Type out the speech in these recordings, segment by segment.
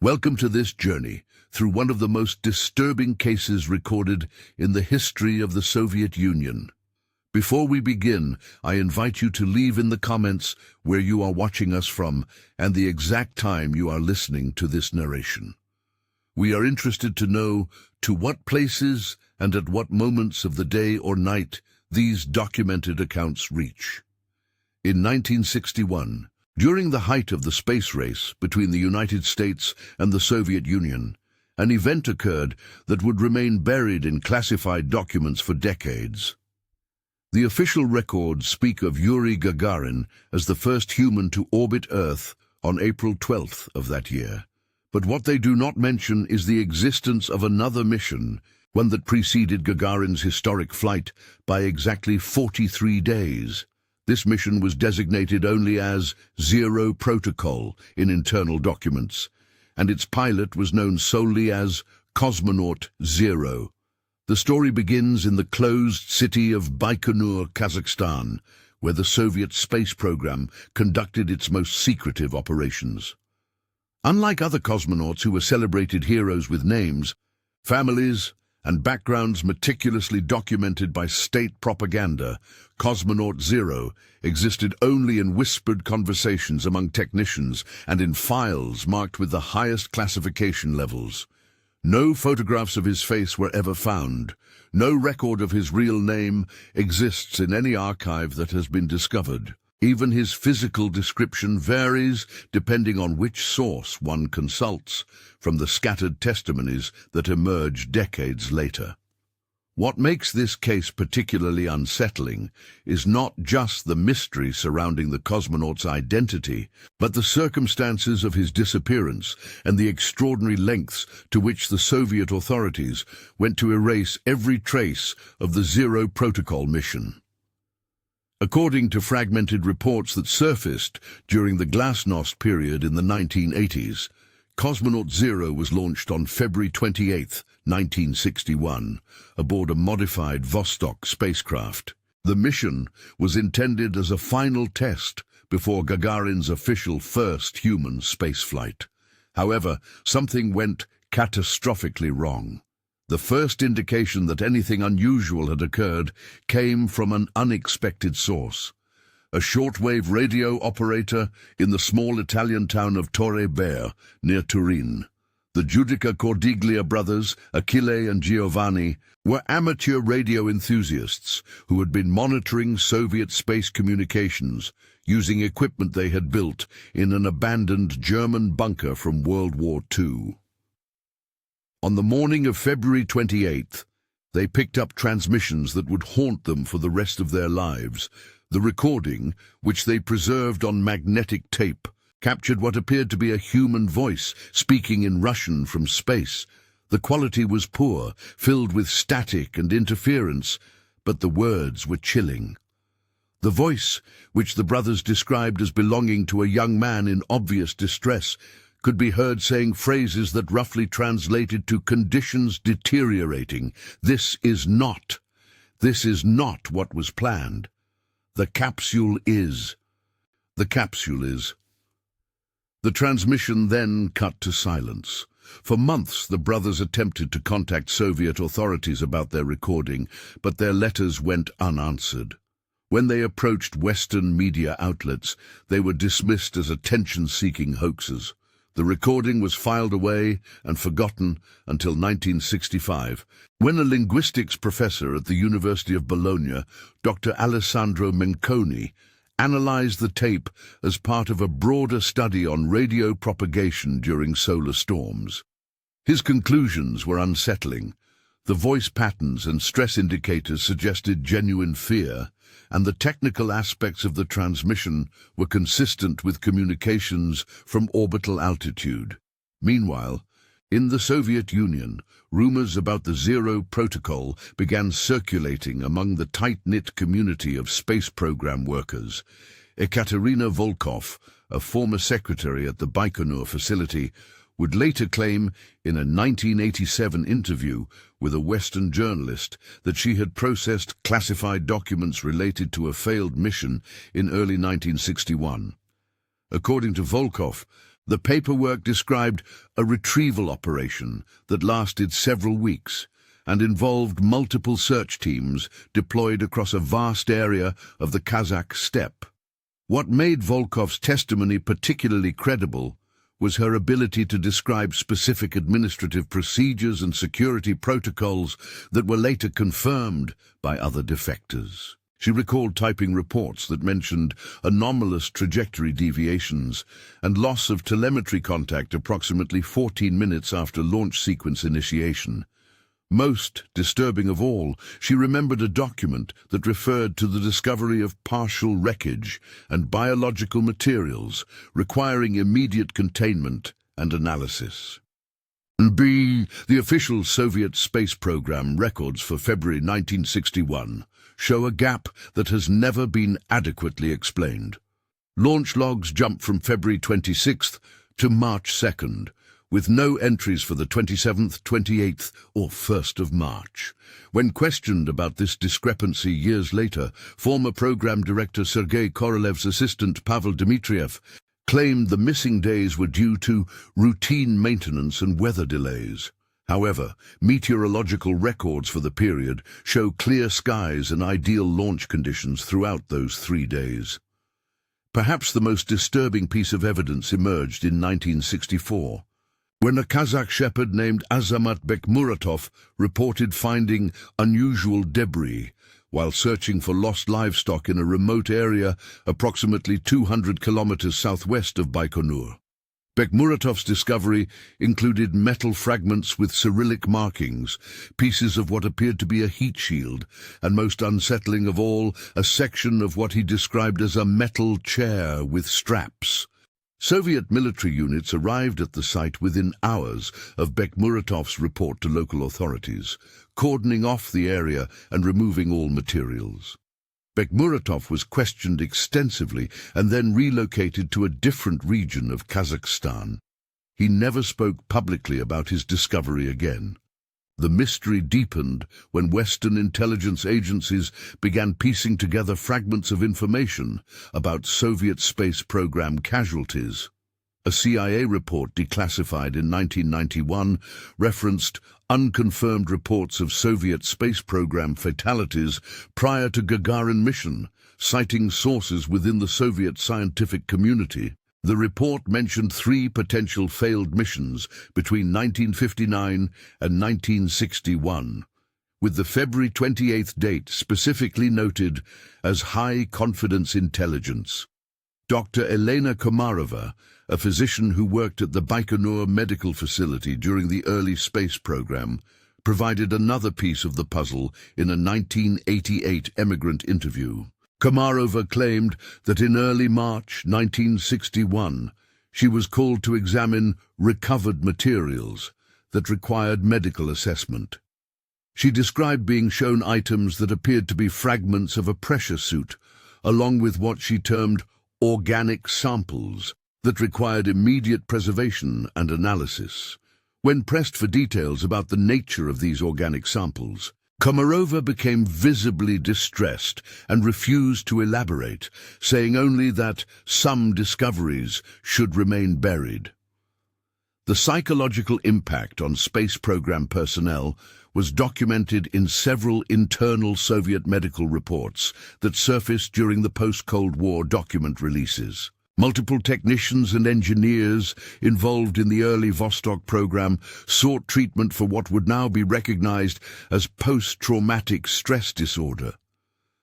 Welcome to this journey through one of the most disturbing cases recorded in the history of the Soviet Union. Before we begin, I invite you to leave in the comments where you are watching us from and the exact time you are listening to this narration. We are interested to know to what places and at what moments of the day or night these documented accounts reach. In 1961, during the height of the space race between the United States and the Soviet Union, an event occurred that would remain buried in classified documents for decades. The official records speak of Yuri Gagarin as the first human to orbit Earth on April 12th of that year. But what they do not mention is the existence of another mission, one that preceded Gagarin's historic flight by exactly 43 days. This mission was designated only as Zero Protocol in internal documents, and its pilot was known solely as Cosmonaut 0. The story begins in the closed city of Baikonur, Kazakhstan, where the Soviet space program conducted its most secretive operations. Unlike other cosmonauts who were celebrated heroes with names, families, and backgrounds meticulously documented by state propaganda, Cosmonaut 0 existed only in whispered conversations among technicians and in files marked with the highest classification levels. No photographs of his face were ever found. No record of his real name exists in any archive that has been discovered. Even his physical description varies depending on which source one consults, from the scattered testimonies that emerge decades later. What makes this case particularly unsettling is not just the mystery surrounding the cosmonaut's identity, but the circumstances of his disappearance and the extraordinary lengths to which the Soviet authorities went to erase every trace of the Zero Protocol mission. According to fragmented reports that surfaced during the Glasnost period in the 1980s, Cosmonaut 0 was launched on February 28, 1961, aboard a modified Vostok spacecraft. The mission was intended as a final test before Gagarin's official first human spaceflight. However, something went catastrophically wrong. The first indication that anything unusual had occurred came from an unexpected source. A shortwave radio operator in the small Italian town of Torre Bere, near Turin. The Giudica Cordiglia brothers, Achille and Giovanni, were amateur radio enthusiasts who had been monitoring Soviet space communications using equipment they had built in an abandoned German bunker from World War II. On the morning of February 28th, they picked up transmissions that would haunt them for the rest of their lives. The recording, which they preserved on magnetic tape, captured what appeared to be a human voice speaking in Russian from space. The quality was poor, filled with static and interference, but the words were chilling. The voice, which the brothers described as belonging to a young man in obvious distress, could be heard saying phrases that roughly translated to "conditions deteriorating. This is not what was planned. The capsule is. The capsule is." The transmission then cut to silence. For months, the brothers attempted to contact Soviet authorities about their recording, but their letters went unanswered. When they approached Western media outlets, they were dismissed as attention-seeking hoaxes. The recording was filed away and forgotten until 1965, when a linguistics professor at the University of Bologna, Dr. Alessandro Menconi, analyzed the tape as part of a broader study on radio propagation during solar storms. His conclusions were unsettling. The voice patterns and stress indicators suggested genuine fear, and the technical aspects of the transmission were consistent with communications from orbital altitude. Meanwhile, in the Soviet Union, rumors about the Zero Protocol began circulating among the tight-knit community of space program workers. Ekaterina Volkov, a former secretary at the Baikonur facility, would later claim in a 1987 interview with a Western journalist that she had processed classified documents related to a failed mission in early 1961. According to Volkov, The paperwork described a retrieval operation that lasted several weeks and involved multiple search teams deployed across a vast area of the Kazakh steppe. What made Volkov's testimony particularly credible was her ability to describe specific administrative procedures and security protocols that were later confirmed by other defectors. She recalled typing reports that mentioned anomalous trajectory deviations and loss of telemetry contact approximately 14 minutes after launch sequence initiation. Most disturbing of all, she remembered a document that referred to the discovery of partial wreckage and biological materials requiring immediate containment and analysis. B. The official Soviet space program records for February 1961 show a gap that has never been adequately explained. Launch logs jump from February 26th to March 2nd, with no entries for the 27th, 28th, or 1st of March. When questioned about this discrepancy years later, former program director Sergei Korolev's assistant Pavel Dmitriev claimed the missing days were due to routine maintenance and weather delays. However, meteorological records for the period show clear skies and ideal launch conditions throughout those 3 days. Perhaps the most disturbing piece of evidence emerged in 1964, when a Kazakh shepherd named Azamat Bekmuratov reported finding unusual debris while searching for lost livestock in a remote area approximately 200 kilometers southwest of Baikonur. Bekmuratov's discovery included metal fragments with Cyrillic markings, pieces of what appeared to be a heat shield, and most unsettling of all, a section of what he described as a metal chair with straps. Soviet military units arrived at the site within hours of Bekmuratov's report to local authorities, cordoning off the area and removing all materials. Bekmuratov was questioned extensively and then relocated to a different region of Kazakhstan. He never spoke publicly about his discovery again. The mystery deepened when Western intelligence agencies began piecing together fragments of information about Soviet space program casualties. A CIA report declassified in 1991 referenced unconfirmed reports of Soviet space program fatalities prior to Gagarin mission, citing sources within the Soviet scientific community. The report mentioned 3 potential failed missions between 1959 and 1961, with the February 28th date specifically noted as high-confidence intelligence. Dr. Elena Komarova, a physician who worked at the Baikonur medical facility during the early space program, provided another piece of the puzzle in a 1988 emigrant interview. Komarova claimed that in early March 1961, she was called to examine recovered materials that required medical assessment. She described being shown items that appeared to be fragments of a pressure suit, along with what she termed organic samples that required immediate preservation and analysis. When pressed for details about the nature of these organic samples, Komarova became visibly distressed and refused to elaborate, saying only that some discoveries should remain buried. The psychological impact on space program personnel was documented in several internal Soviet medical reports that surfaced during the post-Cold War document releases. Multiple technicians and engineers involved in the early Vostok program sought treatment for what would now be recognized as post-traumatic stress disorder.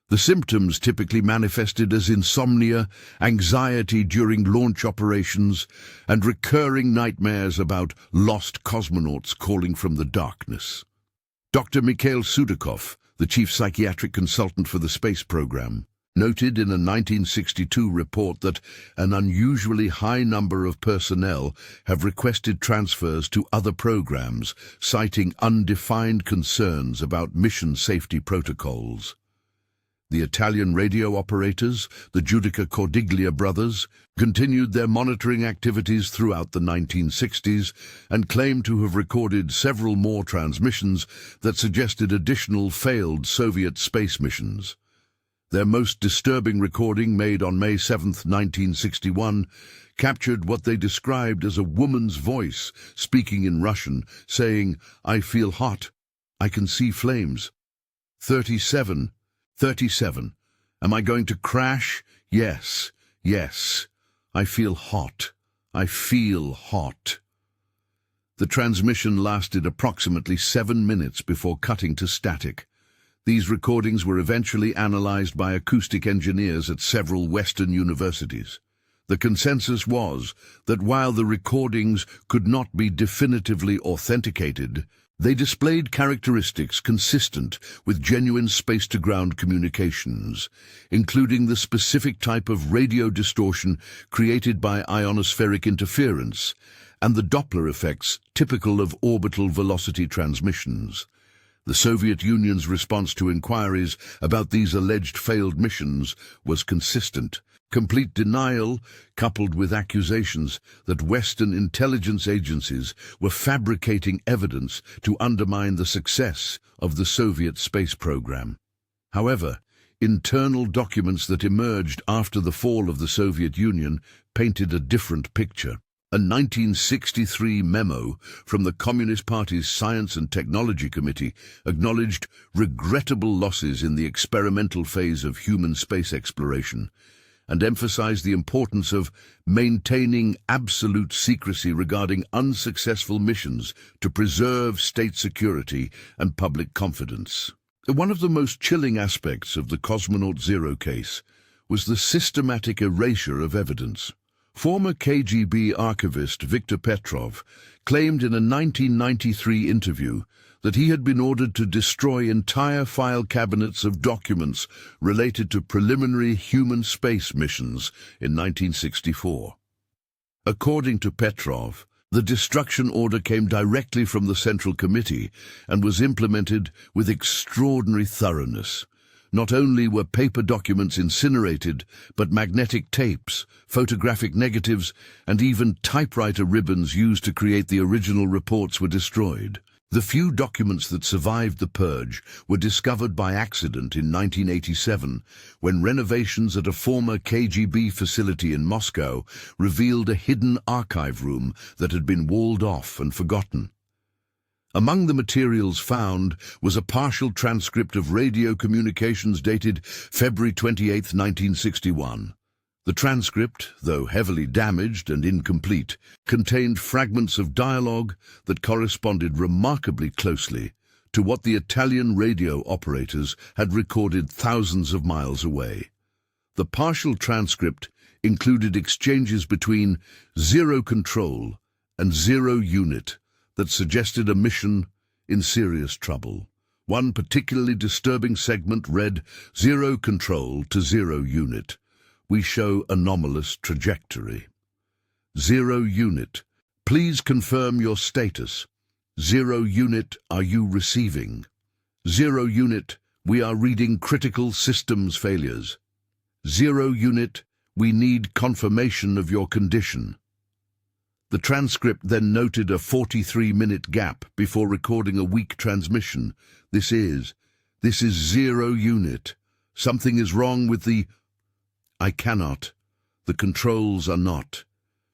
The symptoms typically manifested as insomnia, anxiety during launch operations, and recurring nightmares about lost cosmonauts calling from the darkness. Dr. Mikhail Sudakov, the chief psychiatric consultant for the space program, noted in a 1962 report that an unusually high number of personnel have requested transfers to other programs, citing undefined concerns about mission safety protocols. The Italian radio operators, the Giudica Cordiglia brothers, continued their monitoring activities throughout the 1960s and claimed to have recorded several more transmissions that suggested additional failed Soviet space missions. Their most disturbing recording, made on May 7, 1961, captured what they described as a woman's voice speaking in Russian, saying, "I feel hot. I can see flames. 37, 37. Am I going to crash? Yes, yes. I feel hot. I feel hot." The transmission lasted approximately 7 minutes before cutting to static. These recordings were eventually analyzed by acoustic engineers at several Western universities. The consensus was that while the recordings could not be definitively authenticated, they displayed characteristics consistent with genuine space-to-ground communications, including the specific type of radio distortion created by ionospheric interference and the Doppler effects typical of orbital velocity transmissions. The Soviet Union's response to inquiries about these alleged failed missions was consistent. Complete denial, coupled with accusations that Western intelligence agencies were fabricating evidence to undermine the success of the Soviet space program. However, internal documents that emerged after the fall of the Soviet Union painted a different picture. A 1963 memo from the Communist Party's Science and Technology Committee acknowledged regrettable losses in the experimental phase of human space exploration and emphasized the importance of maintaining absolute secrecy regarding unsuccessful missions to preserve state security and public confidence. One of the most chilling aspects of the Cosmonaut Zero case was the systematic erasure of evidence. Former KGB archivist Viktor Petrov claimed in a 1993 interview that he had been ordered to destroy entire file cabinets of documents related to preliminary human space missions in 1964. According to Petrov, the destruction order came directly from the Central Committee and was implemented with extraordinary thoroughness. Not only were paper documents incinerated, but magnetic tapes, photographic negatives, and even typewriter ribbons used to create the original reports were destroyed. The few documents that survived the purge were discovered by accident in 1987, when renovations at a former KGB facility in Moscow revealed a hidden archive room that had been walled off and forgotten. Among the materials found was a partial transcript of radio communications dated February 28, 1961. The transcript, though heavily damaged and incomplete, contained fragments of dialogue that corresponded remarkably closely to what the Italian radio operators had recorded thousands of miles away. The partial transcript included exchanges between Zero Control and Zero Unit that suggested a mission in serious trouble. One particularly disturbing segment read, "Zero Control to Zero Unit. We show anomalous trajectory. Zero Unit, please confirm your status. Zero Unit, are you receiving? Zero Unit, we are reading critical systems failures. Zero Unit, we need confirmation of your condition." The transcript then noted a 43-minute gap before recording a weak transmission. This is Zero Unit. Something is wrong with the... I cannot. The controls are not.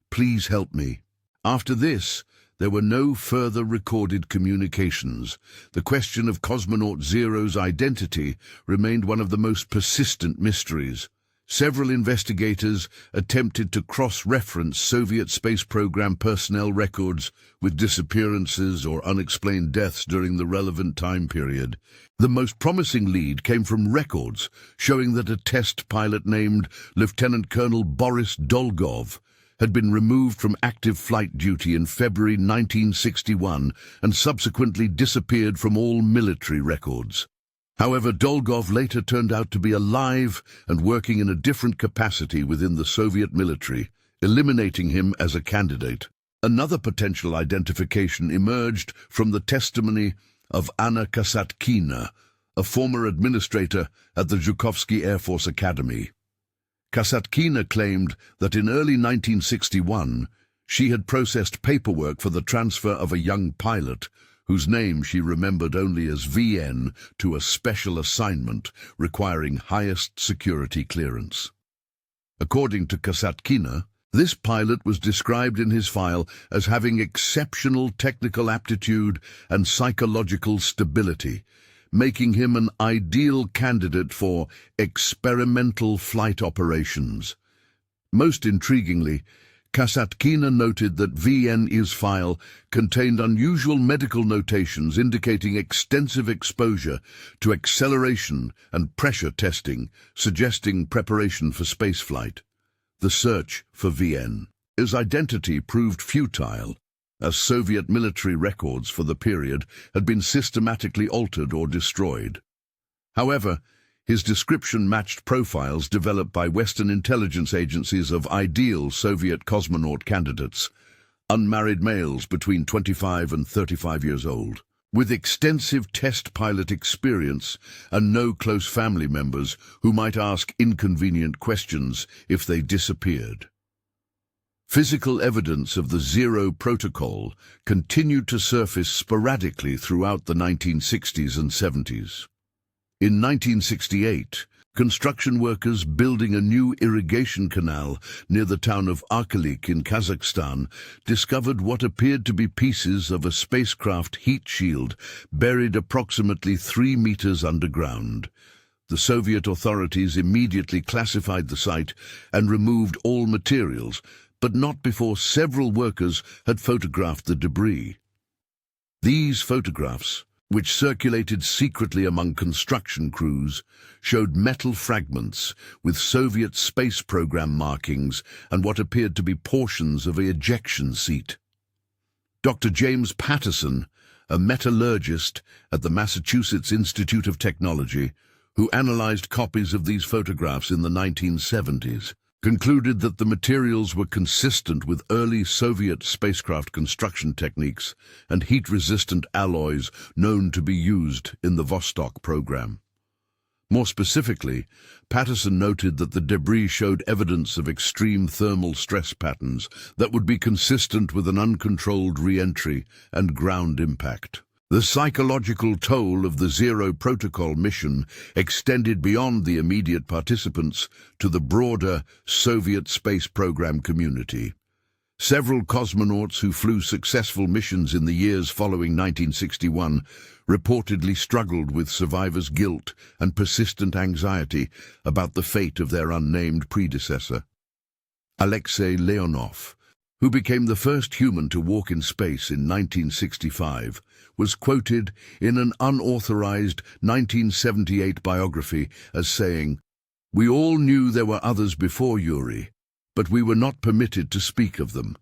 Please help me. After this, there were no further recorded communications. The question of Cosmonaut Zero's identity remained one of the most persistent mysteries. Several investigators attempted to cross-reference Soviet space program personnel records with disappearances or unexplained deaths during the relevant time period. The most promising lead came from records showing that a test pilot named Lieutenant Colonel Boris Dolgov had been removed from active flight duty in February 1961 and subsequently disappeared from all military records. However, Dolgov later turned out to be alive and working in a different capacity within the Soviet military, eliminating him as a candidate. Another potential identification emerged from the testimony of Anna Kasatkina, a former administrator at the Zhukovsky Air Force Academy. Kasatkina claimed that in early 1961, she had processed paperwork for the transfer of a young pilot whose name she remembered only as VN, to a special assignment requiring highest security clearance. According to Kasatkina, This pilot was described in his file as having exceptional technical aptitude and psychological stability, making him an ideal candidate for experimental flight operations. Most intriguingly, Kasatkina noted that VN's file contained unusual medical notations indicating extensive exposure to acceleration and pressure testing, suggesting preparation for spaceflight. The search for VN's identity proved futile, as Soviet military records for the period had been systematically altered or destroyed. However, his description matched profiles developed by Western intelligence agencies of ideal Soviet cosmonaut candidates, unmarried males between 25 and 35 years old, with extensive test pilot experience and no close family members who might ask inconvenient questions if they disappeared. Physical evidence of the Zero Protocol continued to surface sporadically throughout the 1960s and 70s. In 1968, construction workers building a new irrigation canal near the town of Arkelik in Kazakhstan discovered what appeared to be pieces of a spacecraft heat shield buried approximately 3 meters underground. The Soviet authorities immediately classified the site and removed all materials, but not before several workers had photographed the debris. These photographs, which circulated secretly among construction crews, showed metal fragments with Soviet space program markings and what appeared to be portions of an ejection seat. Dr. James Patterson, a metallurgist at the Massachusetts Institute of Technology, who analyzed copies of these photographs in the 1970s, concluded that the materials were consistent with early Soviet spacecraft construction techniques and heat-resistant alloys known to be used in the Vostok program. More specifically, Patterson noted that the debris showed evidence of extreme thermal stress patterns that would be consistent with an uncontrolled re-entry and ground impact. The psychological toll of the Zero Protocol mission extended beyond the immediate participants to the broader Soviet space program community. Several cosmonauts who flew successful missions in the years following 1961 reportedly struggled with survivors' guilt and persistent anxiety about the fate of their unnamed predecessor. Alexei Leonov, who became the first human to walk in space in 1965, was quoted in an unauthorized 1978 biography as saying, "We all knew there were others before Yuri, but we were not permitted to speak of them.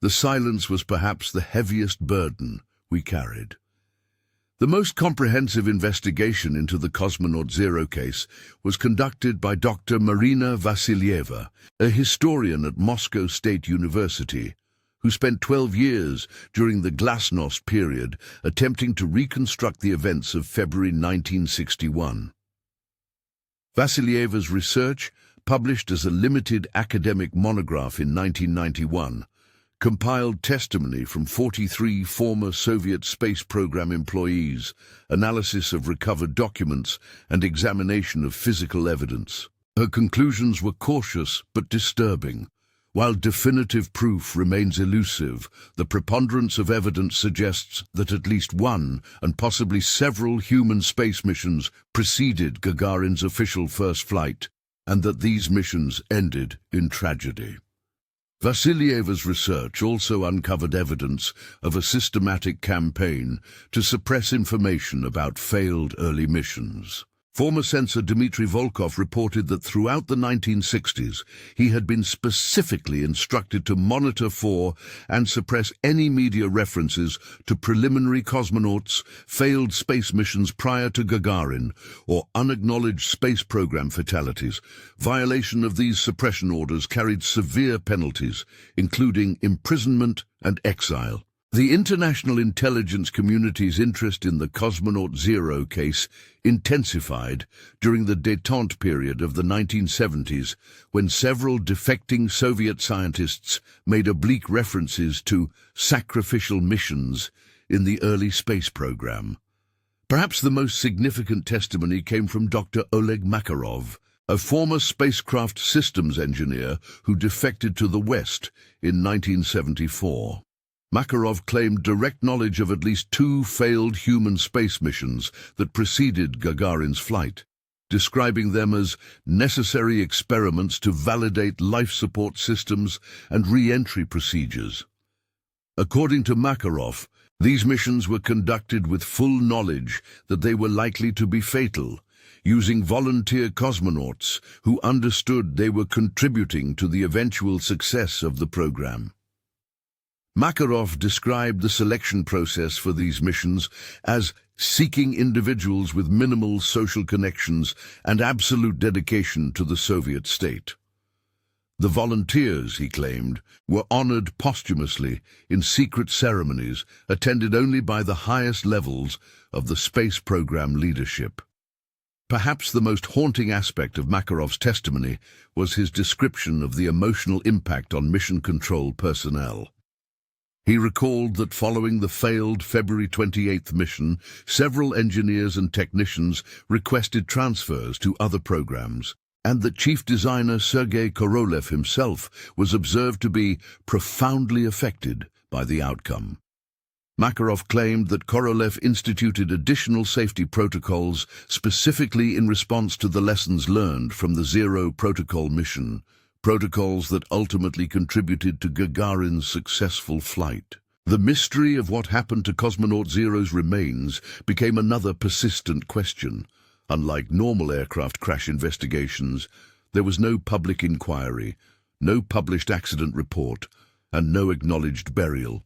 The silence was perhaps the heaviest burden we carried." The most comprehensive investigation into the Cosmonaut Zero case was conducted by Dr. Marina Vassilieva, a historian at Moscow State University, who spent 12 years during the Glasnost period attempting to reconstruct the events of February 1961. Vassilieva's research, published as a limited academic monograph in 1991, compiled testimony from 43 former Soviet space program employees, analysis of recovered documents, and examination of physical evidence. Her conclusions were cautious but disturbing. While definitive proof remains elusive, the preponderance of evidence suggests that at least one, and possibly several human space missions preceded Gagarin's official first flight, and that these missions ended in tragedy. Vassilieva's research also uncovered evidence of a systematic campaign to suppress information about failed early missions. Former censor Dmitry Volkov reported that throughout the 1960s, he had been specifically instructed to monitor for and suppress any media references to preliminary cosmonauts, failed space missions prior to Gagarin, or unacknowledged space program fatalities. Violation of these suppression orders carried severe penalties, including imprisonment and exile. The international intelligence community's interest in the Cosmonaut Zero case intensified during the détente period of the 1970s, when several defecting Soviet scientists made oblique references to sacrificial missions in the early space program. Perhaps the most significant testimony came from Dr. Oleg Makarov, a former spacecraft systems engineer who defected to the West in 1974. Makarov claimed direct knowledge of at least 2 failed human space missions that preceded Gagarin's flight, describing them as necessary experiments to validate life support systems and re-entry procedures. According to Makarov, these missions were conducted with full knowledge that they were likely to be fatal, using volunteer cosmonauts who understood they were contributing to the eventual success of the program. Makarov described the selection process for these missions as seeking individuals with minimal social connections and absolute dedication to the Soviet state. The volunteers, he claimed, were honored posthumously in secret ceremonies attended only by the highest levels of the space program leadership. Perhaps the most haunting aspect of Makarov's testimony was his description of the emotional impact on mission control personnel. He recalled that following the failed February 28th mission, several engineers and technicians requested transfers to other programs, and that chief designer Sergei Korolev himself was observed to be profoundly affected by the outcome. Makarov claimed that Korolev instituted additional safety protocols specifically in response to the lessons learned from the Zero Protocol mission, protocols that ultimately contributed to Gagarin's successful flight. The mystery of what happened to Cosmonaut Zero's remains became another persistent question. Unlike normal aircraft crash investigations, there was no public inquiry, no published accident report, and no acknowledged burial.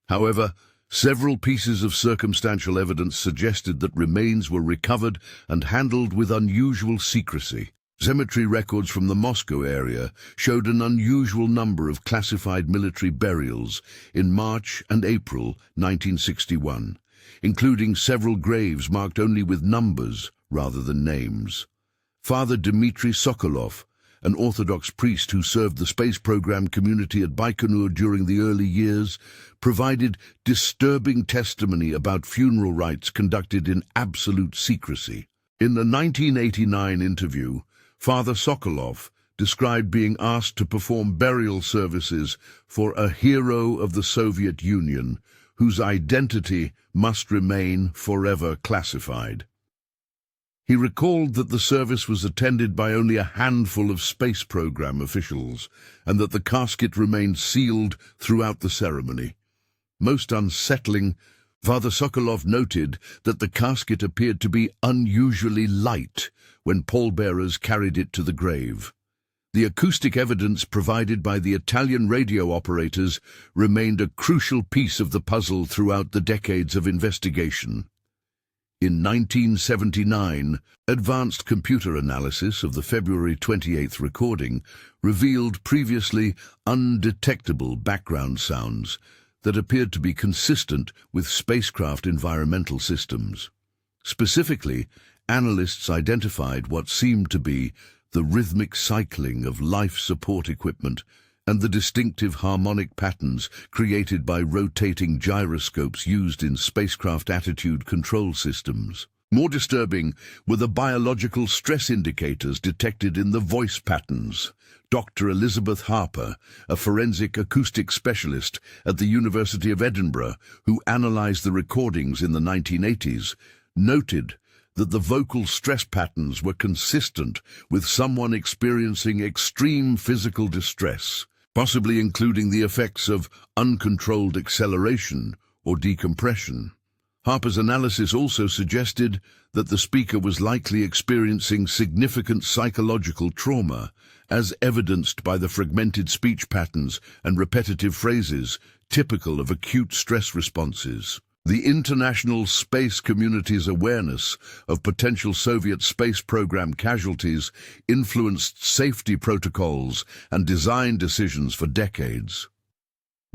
However, several pieces of circumstantial evidence suggested that remains were recovered and handled with unusual secrecy. Cemetery records from the Moscow area showed an unusual number of classified military burials in March and April 1961, including several graves marked only with numbers rather than names. Father Dmitry Sokolov, an Orthodox priest who served the space program community at Baikonur during the early years, provided disturbing testimony about funeral rites conducted in absolute secrecy. In the 1989 interview, Father Sokolov described being asked to perform burial services for a hero of the Soviet Union whose identity must remain forever classified. He recalled that the service was attended by only a handful of space program officials and that the casket remained sealed throughout the ceremony. Most unsettling, Father Sokolov noted that the casket appeared to be unusually light when pallbearers carried it to the grave. The acoustic evidence provided by the Italian radio operators remained a crucial piece of the puzzle throughout the decades of investigation. In 1979, advanced computer analysis of the February 28th recording revealed previously undetectable background sounds that appeared to be consistent with spacecraft environmental systems. Specifically, analysts identified what seemed to be the rhythmic cycling of life support equipment and the distinctive harmonic patterns created by rotating gyroscopes used in spacecraft attitude control systems. More disturbing were the biological stress indicators detected in the voice patterns. Dr. Elizabeth Harper, a forensic acoustic specialist at the University of Edinburgh who analyzed the recordings in the 1980s, noted that the vocal stress patterns were consistent with someone experiencing extreme physical distress, possibly including the effects of uncontrolled acceleration or decompression. Harper's analysis also suggested that the speaker was likely experiencing significant psychological trauma, as evidenced by the fragmented speech patterns and repetitive phrases typical of acute stress responses. The international space community's awareness of potential Soviet space program casualties influenced safety protocols and design decisions for decades.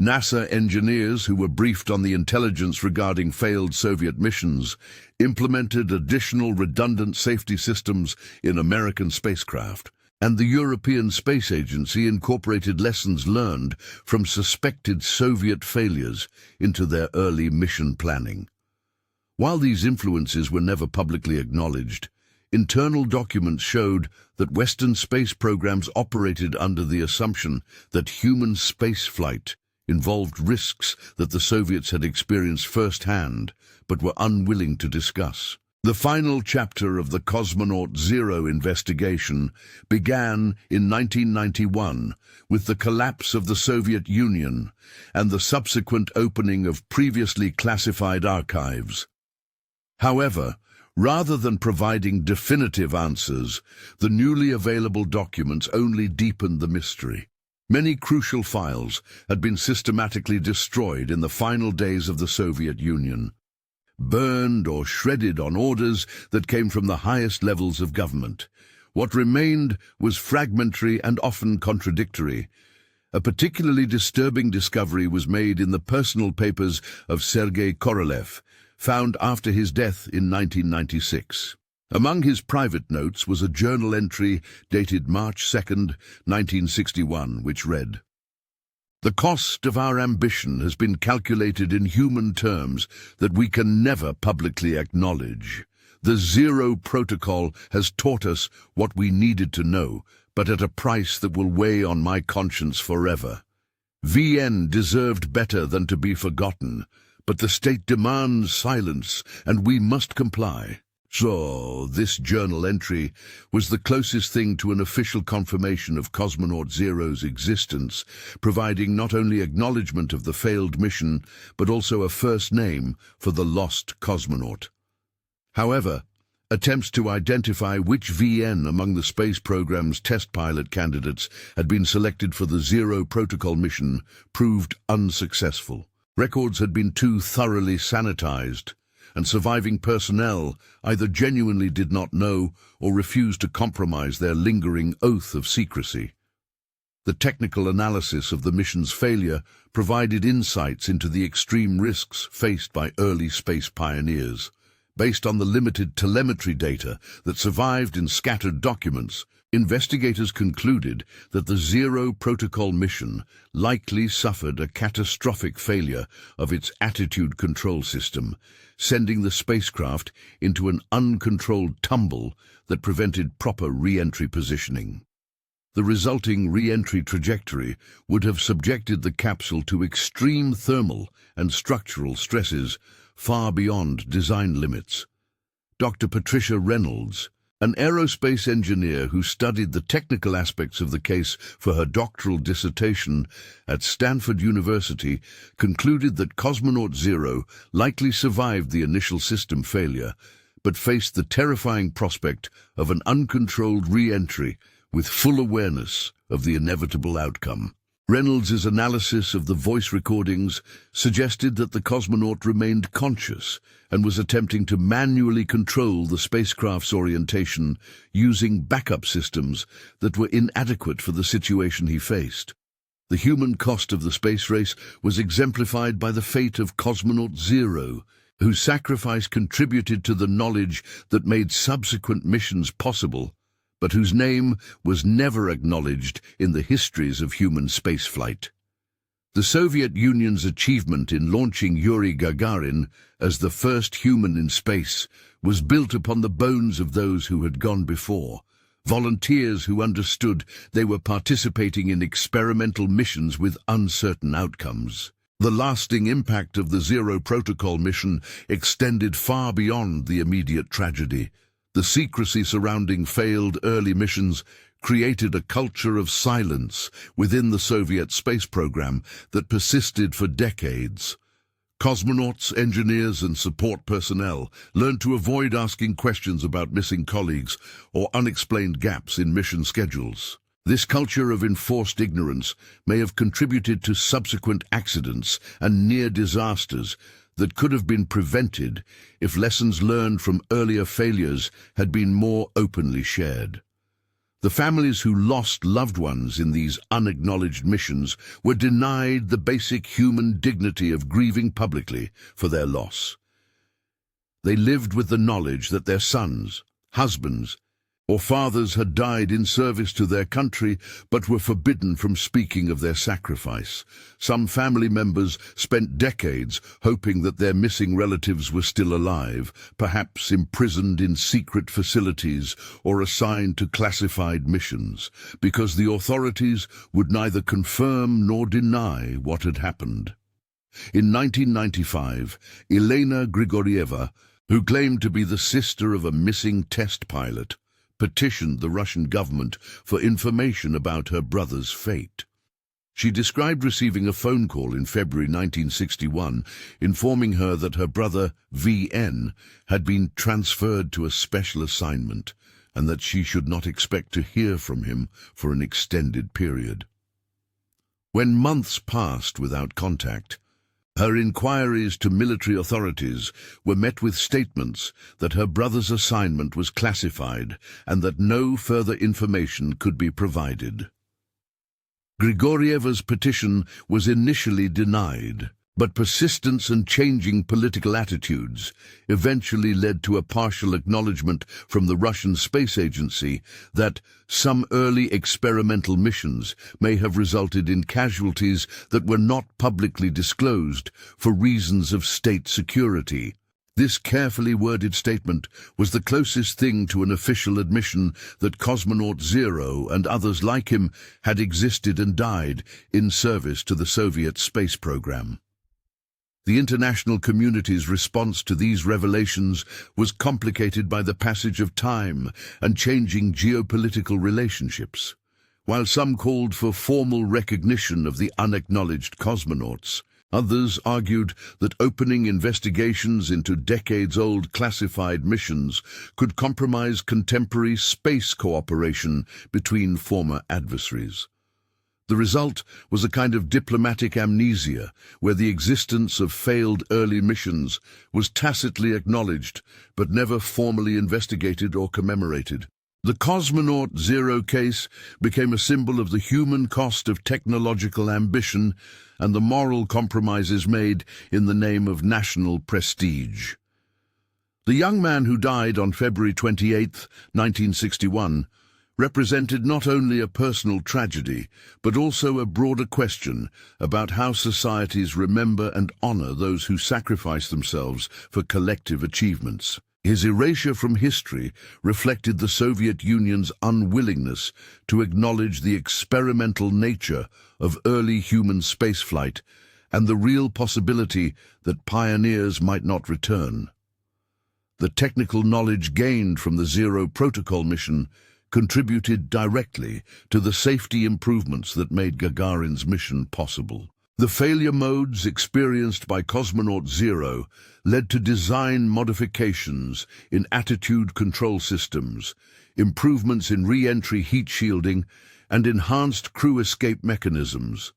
NASA engineers who were briefed on the intelligence regarding failed Soviet missions implemented additional redundant safety systems in American spacecraft, and the European Space Agency incorporated lessons learned from suspected Soviet failures into their early mission planning. While these influences were never publicly acknowledged, Internal documents showed that Western space programs operated under the assumption that human spaceflight involved risks that the Soviets had experienced firsthand, but were unwilling to discuss. The final chapter of the Cosmonaut Zero investigation began in 1991 with the collapse of the Soviet Union and the subsequent opening of previously classified archives. However, rather than providing definitive answers, the newly available documents only deepened the mystery. Many crucial files had been systematically destroyed in the final days of the Soviet Union, burned or shredded on orders that came from the highest levels of government. What remained was fragmentary and often contradictory. A particularly disturbing discovery was made in the personal papers of Sergei Korolev, found after his death in 1996. Among his private notes was a journal entry dated March 2, 1961, which read, "The cost of our ambition has been calculated in human terms that we can never publicly acknowledge. The Zero Protocol has taught us what we needed to know, but at a price that will weigh on my conscience forever. VN deserved better than to be forgotten, but the state demands silence, and we must comply." So, this journal entry was the closest thing to an official confirmation of Cosmonaut Zero's existence, providing not only acknowledgement of the failed mission, but also a first name for the lost cosmonaut. However, attempts to identify which VN among the space program's test pilot candidates had been selected for the Zero Protocol mission proved unsuccessful. Records had been too thoroughly sanitized, and surviving personnel either genuinely did not know or refused to compromise their lingering oath of secrecy. The technical analysis of the mission's failure provided insights into the extreme risks faced by early space pioneers. Based on the limited telemetry data that survived in scattered documents, investigators concluded that the Zero Protocol mission likely suffered a catastrophic failure of its attitude control system, sending the spacecraft into an uncontrolled tumble that prevented proper re-entry positioning. The resulting re-entry trajectory would have subjected the capsule to extreme thermal and structural stresses far beyond design limits. Dr. Patricia Reynolds, an aerospace engineer who studied the technical aspects of the case for her doctoral dissertation at Stanford University, concluded that Cosmonaut Zero likely survived the initial system failure, but faced the terrifying prospect of an uncontrolled re-entry with full awareness of the inevitable outcome. Reynolds' analysis of the voice recordings suggested that the cosmonaut remained conscious and was attempting to manually control the spacecraft's orientation using backup systems that were inadequate for the situation he faced. The human cost of the space race was exemplified by the fate of Cosmonaut Zero, whose sacrifice contributed to the knowledge that made subsequent missions possible, but whose name was never acknowledged in the histories of human spaceflight. The Soviet Union's achievement in launching Yuri Gagarin as the first human in space was built upon the bones of those who had gone before, volunteers who understood they were participating in experimental missions with uncertain outcomes. The lasting impact of the Zero Protocol mission extended far beyond the immediate tragedy. The secrecy surrounding failed early missions created a culture of silence within the Soviet space program that persisted for decades. Cosmonauts, engineers, and support personnel learned to avoid asking questions about missing colleagues or unexplained gaps in mission schedules. This culture of enforced ignorance may have contributed to subsequent accidents and near disasters that could have been prevented if lessons learned from earlier failures had been more openly shared. The families who lost loved ones in these unacknowledged missions were denied the basic human dignity of grieving publicly for their loss. They lived with the knowledge that their sons, husbands, or fathers had died in service to their country but were forbidden from speaking of their sacrifice. Some family members spent decades hoping that their missing relatives were still alive, perhaps imprisoned in secret facilities or assigned to classified missions, because the authorities would neither confirm nor deny what had happened. In 1995, Elena Grigorieva, who claimed to be the sister of a missing test pilot, petitioned the Russian government for information about her brother's fate. She described receiving a phone call in February 1961 informing her that her brother, VN, had been transferred to a special assignment and that she should not expect to hear from him for an extended period. When months passed without contact, her inquiries to military authorities were met with statements that her brother's assignment was classified and that no further information could be provided. Grigorieva's petition was initially denied, but persistence and changing political attitudes eventually led to a partial acknowledgement from the Russian Space Agency that some early experimental missions may have resulted in casualties that were not publicly disclosed for reasons of state security. This carefully worded statement was the closest thing to an official admission that Cosmonaut Zero and others like him had existed and died in service to the Soviet space program. The international community's response to these revelations was complicated by the passage of time and changing geopolitical relationships. While some called for formal recognition of the unacknowledged cosmonauts, others argued that opening investigations into decades-old classified missions could compromise contemporary space cooperation between former adversaries. The result was a kind of diplomatic amnesia, where the existence of failed early missions was tacitly acknowledged but never formally investigated or commemorated. The Cosmonaut Zero case became a symbol of the human cost of technological ambition and the moral compromises made in the name of national prestige. The young man who died on February 28, 1961, represented not only a personal tragedy, but also a broader question about how societies remember and honor those who sacrifice themselves for collective achievements. His erasure from history reflected the Soviet Union's unwillingness to acknowledge the experimental nature of early human spaceflight and the real possibility that pioneers might not return. The technical knowledge gained from the Zero Protocol mission contributed directly to the safety improvements that made Gagarin's mission possible. The failure modes experienced by Cosmonaut Zero led to design modifications in attitude control systems, improvements in re-entry heat shielding, and enhanced crew escape mechanisms.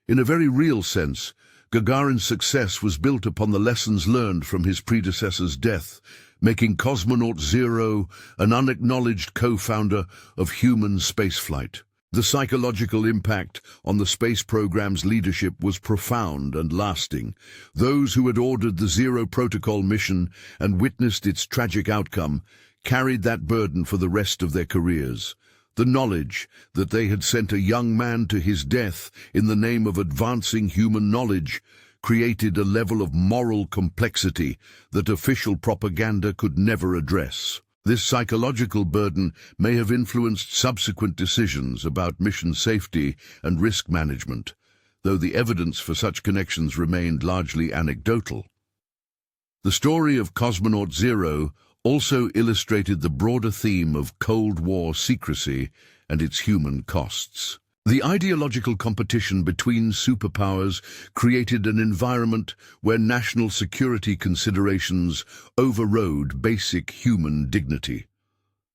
In a very real sense, Gagarin's success was built upon the lessons learned from his predecessor's death, making Cosmonaut Zero an unacknowledged co-founder of human spaceflight. The psychological impact on the space program's leadership was profound and lasting. Those who had ordered the Zero Protocol mission and witnessed its tragic outcome carried that burden for the rest of their careers. The knowledge that they had sent a young man to his death in the name of advancing human knowledge created a level of moral complexity that official propaganda could never address. This psychological burden may have influenced subsequent decisions about mission safety and risk management, though the evidence for such connections remained largely anecdotal. The story of Cosmonaut Zero also illustrated the broader theme of Cold War secrecy and its human costs. The ideological competition between superpowers created an environment where national security considerations overrode basic human dignity.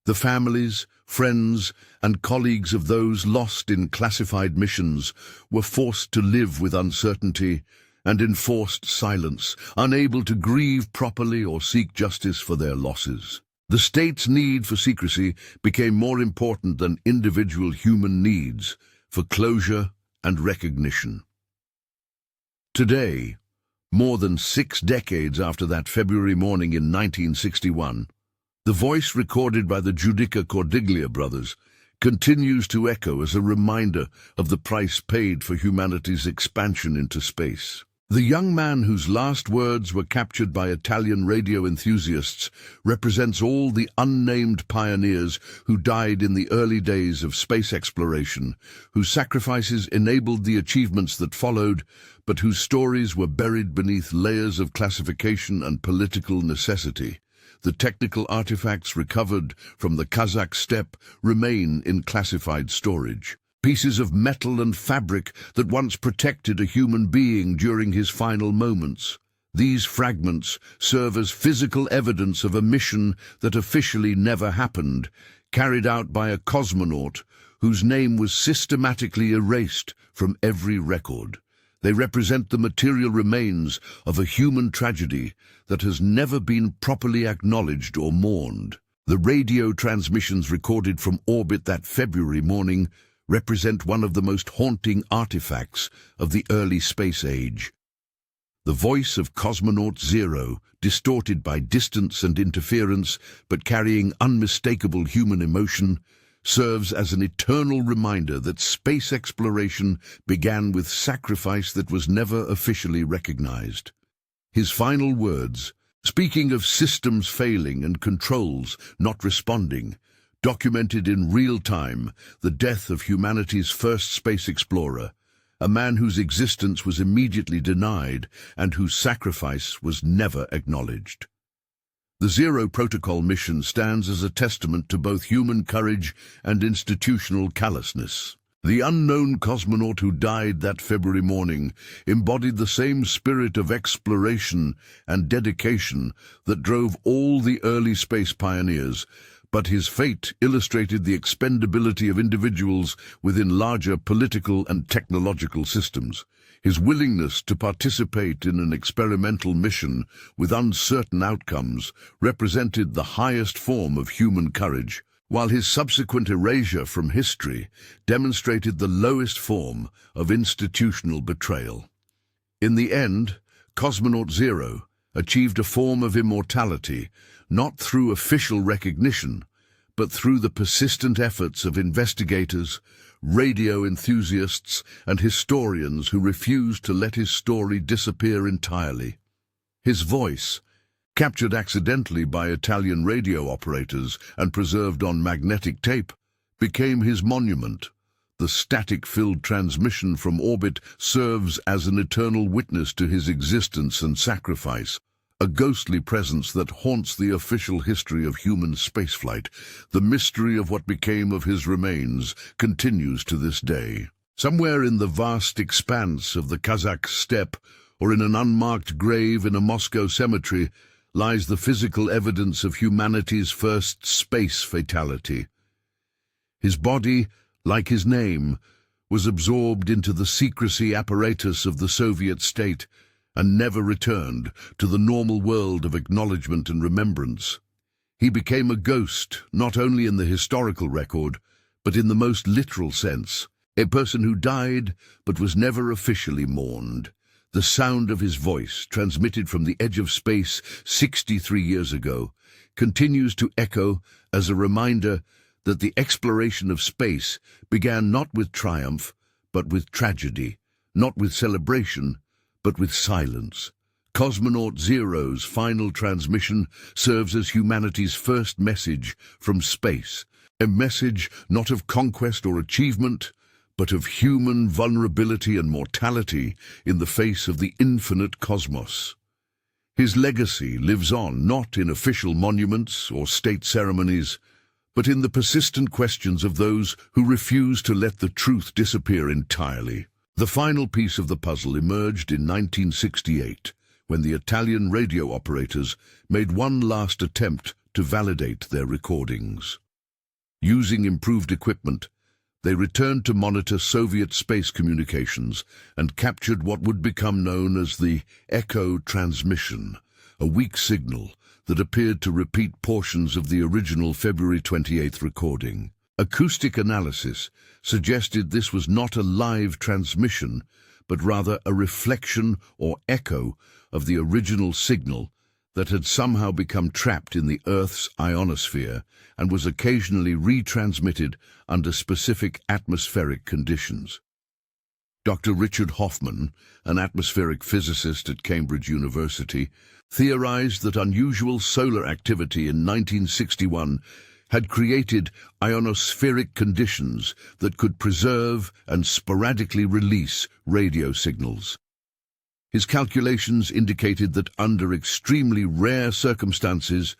The families, friends, and colleagues of those lost in classified missions were forced to live with uncertainty and enforced silence, unable to grieve properly or seek justice for their losses. The state's need for secrecy became more important than individual human needs for closure and recognition. Today, more than 6 decades after that February morning in 1961, The voice recorded by the Giudica Cordiglia brothers continues to echo as a reminder of the price paid for humanity's expansion into space. The young man whose last words were captured by Italian radio enthusiasts represents all the unnamed pioneers who died in the early days of space exploration, whose sacrifices enabled the achievements that followed, but whose stories were buried beneath layers of classification and political necessity. The technical artifacts recovered from the Kazakh steppe remain in classified storage. Pieces of metal and fabric that once protected a human being during his final moments. These fragments serve as physical evidence of a mission that officially never happened, carried out by a cosmonaut whose name was systematically erased from every record. They represent the material remains of a human tragedy that has never been properly acknowledged or mourned. The radio transmissions recorded from orbit that February morning represent one of the most haunting artifacts of the early space age. The voice of Cosmonaut Zero, distorted by distance and interference, but carrying unmistakable human emotion, serves as an eternal reminder that space exploration began with sacrifice that was never officially recognized. His final words, speaking of systems failing and controls not responding, documented in real time the death of humanity's first space explorer, a man whose existence was immediately denied and whose sacrifice was never acknowledged. The Zero Protocol mission stands as a testament to both human courage and institutional callousness. The unknown cosmonaut who died that February morning embodied the same spirit of exploration and dedication that drove all the early space pioneers, but his fate illustrated the expendability of individuals within larger political and technological systems. His willingness to participate in an experimental mission with uncertain outcomes represented the highest form of human courage, while his subsequent erasure from history demonstrated the lowest form of institutional betrayal. In the end, Cosmonaut Zero achieved a form of immortality, not through official recognition, but through the persistent efforts of investigators, radio enthusiasts, and historians who refused to let his story disappear entirely. His voice, captured accidentally by Italian radio operators and preserved on magnetic tape, became his monument. The static-filled transmission from orbit serves as an eternal witness to his existence and sacrifice, a ghostly presence that haunts the official history of human spaceflight. The mystery of what became of his remains continues to this day. Somewhere in the vast expanse of the Kazakh steppe, or in an unmarked grave in a Moscow cemetery, lies the physical evidence of humanity's first space fatality. His body, like his name, was absorbed into the secrecy apparatus of the Soviet state and never returned to the normal world of acknowledgement and remembrance. He became a ghost, not only in the historical record, but in the most literal sense, a person who died but was never officially mourned. The sound of his voice, transmitted from the edge of space 63 years ago, continues to echo as a reminder that the exploration of space began not with triumph, but with tragedy, not with celebration, but with silence. Cosmonaut Zero's final transmission serves as humanity's first message from space, a message not of conquest or achievement, but of human vulnerability and mortality in the face of the infinite cosmos. His legacy lives on not in official monuments or state ceremonies, but in the persistent questions of those who refuse to let the truth disappear entirely. The final piece of the puzzle emerged in 1968, when the Italian radio operators made one last attempt to validate their recordings. Using improved equipment, they returned to monitor Soviet space communications and captured what would become known as the echo transmission, a weak signal that appeared to repeat portions of the original February 28th recording. Acoustic analysis suggested this was not a live transmission, but rather a reflection or echo of the original signal that had somehow become trapped in the Earth's ionosphere and was occasionally retransmitted under specific atmospheric conditions. Dr. Richard Hoffman, an atmospheric physicist at Cambridge University, theorized that unusual solar activity in 1961 had created ionospheric conditions that could preserve and sporadically release radio signals. His calculations indicated that under extremely rare circumstances,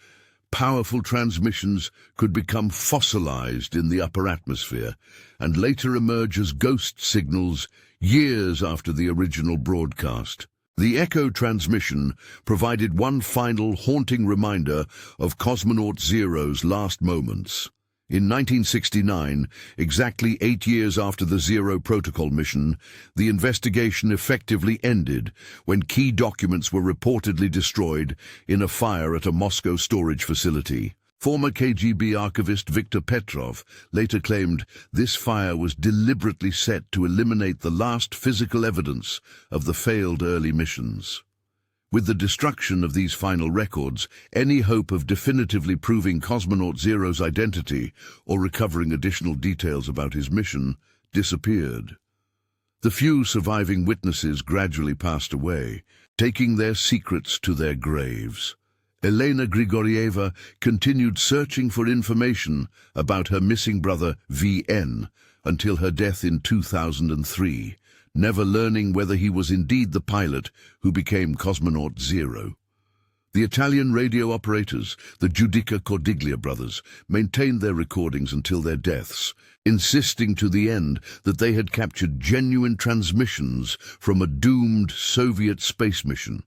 powerful transmissions could become fossilized in the upper atmosphere and later emerge as ghost signals years after the original broadcast. The echo transmission provided one final haunting reminder of Cosmonaut Zero's last moments. In 1969, exactly 8 years after the Zero Protocol mission, the investigation effectively ended when key documents were reportedly destroyed in a fire at a Moscow storage facility. Former KGB archivist Viktor Petrov later claimed this fire was deliberately set to eliminate the last physical evidence of the failed early missions. With the destruction of these final records, any hope of definitively proving Cosmonaut Zero's identity or recovering additional details about his mission disappeared. The few surviving witnesses gradually passed away, taking their secrets to their graves. Elena Grigorieva continued searching for information about her missing brother VN until her death in 2003, never learning whether he was indeed the pilot who became Cosmonaut Zero. The Italian radio operators, the Giudica Cordiglia brothers, maintained their recordings until their deaths, insisting to the end that they had captured genuine transmissions from a doomed Soviet space mission.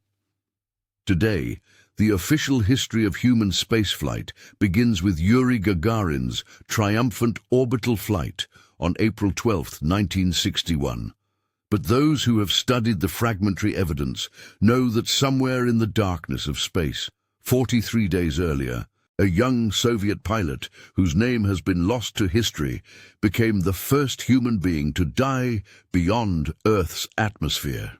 Today, the official history of human spaceflight begins with Yuri Gagarin's triumphant orbital flight on April 12, 1961. But those who have studied the fragmentary evidence know that somewhere in the darkness of space, 43 days earlier, a young Soviet pilot whose name has been lost to history became the first human being to die beyond Earth's atmosphere.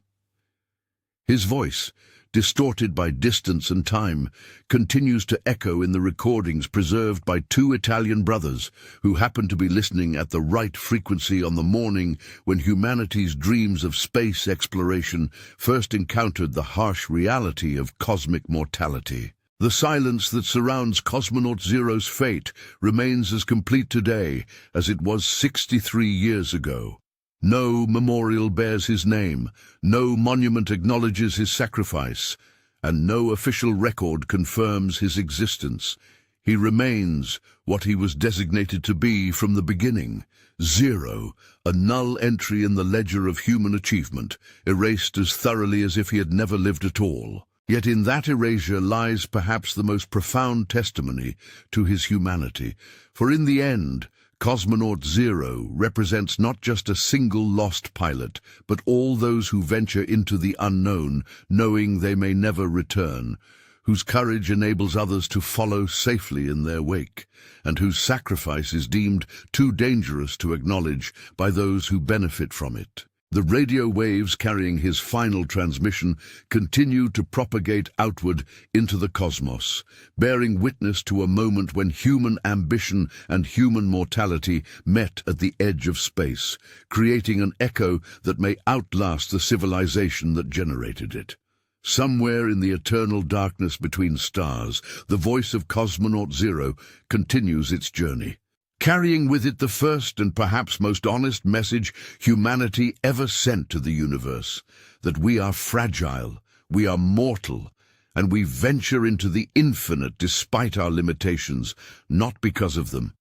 His voice, distorted by distance and time, continues to echo in the recordings preserved by two Italian brothers who happened to be listening at the right frequency on the morning when humanity's dreams of space exploration first encountered the harsh reality of cosmic mortality. The silence that surrounds Cosmonaut Zero's fate remains as complete today as it was 63 years ago. No memorial bears his name, no monument acknowledges his sacrifice, and no official record confirms his existence. He remains what he was designated to be from the beginning, Zero, a null entry in the ledger of human achievement, erased as thoroughly as if he had never lived at all. Yet in that erasure lies perhaps the most profound testimony to his humanity, for in the end, Cosmonaut Zero represents not just a single lost pilot, but all those who venture into the unknown, knowing they may never return, whose courage enables others to follow safely in their wake, and whose sacrifice is deemed too dangerous to acknowledge by those who benefit from it. The radio waves carrying his final transmission continue to propagate outward into the cosmos, bearing witness to a moment when human ambition and human mortality met at the edge of space, creating an echo that may outlast the civilization that generated it. Somewhere in the eternal darkness between stars, the voice of Cosmonaut Zero continues its journey, carrying with it the first and perhaps most honest message humanity ever sent to the universe, that we are fragile, we are mortal, and we venture into the infinite despite our limitations, not because of them,